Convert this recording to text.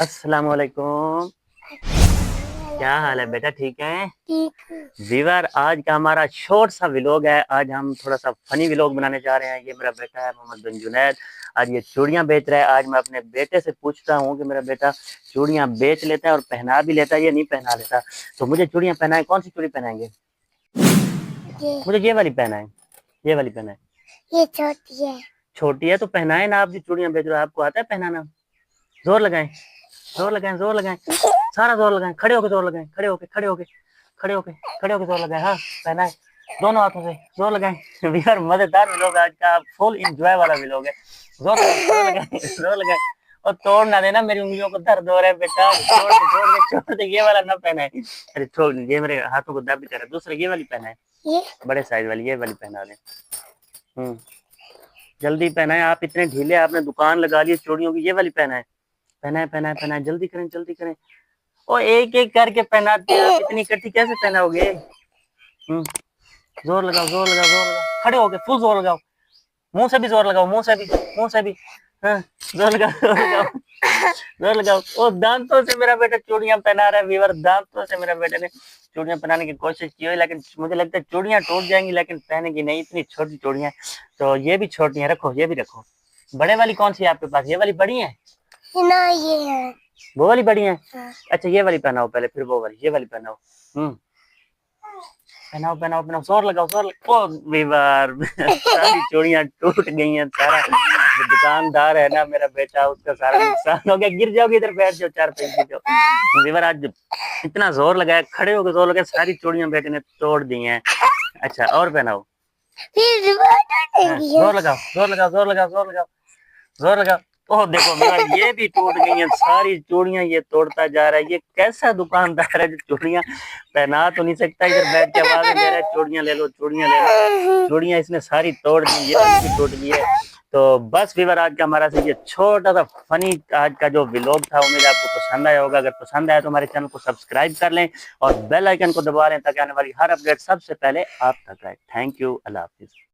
अस्सलाम वालेकुम। क्या हाल है बेटा, ठीक है? ठीक। वीवर, आज का हमारा शॉर्ट सा व्लॉग है। आज हम थोड़ा सा फनी व्लॉग बनाने जा रहे हैं। ये मेरा बेटा है मोहम्मद बिन जुनैद। आज ये चूड़ियां बेच रहा है। आज मैं अपने बेटे से पूछता हूँ कि मेरा बेटा चूड़ियां बेच लेता है और पहना भी लेता है या नहीं पहना लेता। तो मुझे चूड़ियां पहनाए, कौन सी चूड़ी पहनाएंगे? ये मुझे ये वाली पहनाए, ये वाली पहनाए। ये छोटी है। छोटी है तो पहनाए ना। आप जो चूड़ियां बेच रहे हो, आपको आता है पहनाना? जोर लगाएं, जोर लगाएं, जोर लगाएं, सारा जोर लगाएं। खड़े होके जोर लगाएं, खड़े होके, खड़े होके, खड़े होके, खड़े होके जोर लगाएं। हाँ, पहनाएं, दोनों हाथों से जोर लगाएं। यार मजेदार व्लॉग आज का, फुल इंजॉय वाला व्लॉग है। जोर लगाएं, जोर लगाएं, जोर लगाएं। और तोड़ ना देना, मेरी उंगलियों को दर्द हो रहा है बेटा। छोड़ दे, छोड़ दे, छोड़ दे। ये वाला ना पहना है। अरे छोड़, ये मेरे हाथों को दर्द कर रहा है। दूसरा ये वाली पहना है, ये बड़े साइज वाली, ये वाली पहना दे। जल्दी पहनाए। आप इतने ढीले, आपने दुकान लगा ली चूड़ियों की। ये वाली पहनाए, पहनाए, पहनाए, पहनाए। जल्दी करें, जल्दी करें। और एक एक करके पहनाते हैं आप, इतनी इकट्ठी कैसे पहनाओगे? जोर लगाओ, जोर लगाओ, जोर लगाओ। खड़े होके फुल जोर लगाओ। मुंह से भी जोर लगाओ, मुंह से भी, मुंह से भी। हाँ, जोर लगाओ, जोर लगाओ, जोर लगाओ। और दांतों से मेरा बेटा चूड़ियां पहना रहा है वीवर। दांतों से मेरा बेटे ने चूड़ियां पहनाने की कोशिश की है, लेकिन मुझे लगता है चूड़ियां टूट जाएंगी, लेकिन पहनेगी नहीं। इतनी छोटी चूड़ियां। तो ये भी छोटी है, रखो, ये भी रखो। बड़े वाली कौन सी है आपके पास? ये वाली बड़ी है? ना ये है। वो वाली बड़ी है? हाँ। अच्छा, ये वाली पहनाओ पहले, फिर वो वाली। ये वाली पहनाओ। पहनाओ, पहनाओ, पहनाओ। जोर लगाओ, जोर लगाओ। ओ बीमार। सारी चूड़ियां टूट गई हैं। सारा जो दुकानदार है ना मेरा बेटा, उसका सारा नुकसान हो गया। गिर जाओगे, इधर बैठ जाओ, चार पे गिर जाओ। बीमार, आज इतना जोर लगाया, खड़े होकर जोर लगाया, सारी चूड़ियां बेटे ने तोड़ दी हैं। अच्छा, और पहनाओ। फिर रिवर्स हाँ, देंगी है। जोर लगाओ, जोर लगाओ, जोर लगाओ, जोर लगाओ, जोर लगाओ। ओह देखो बीमार, ये भी टूट गई हैं सारी चूड़ियां। ये तोड़ता जा रहा है। ये कैसा दुकानदार है जो चूड़ियां पहना तो नहीं सकता, इधर बैठ के आवाज दे रहा है चूड़ियां ले लो, चूड़ियां ले लो। चूड़ियां इसने सारी तोड़ दी, ये वाली भी टूट गई है। तो बस वीवर, आज का हमारा से ये छोटा सा फनी आज का जो व्लॉग था, उम्मीद है आपको पसंद आया होगा। अगर पसंद आया तो हमारे चैनल को सब्सक्राइब कर लें और बेल आइकन को दबा लें, ताकि आने वाली हर अपडेट सबसे पहले आप तक आए। Thank you, Allah Hafiz.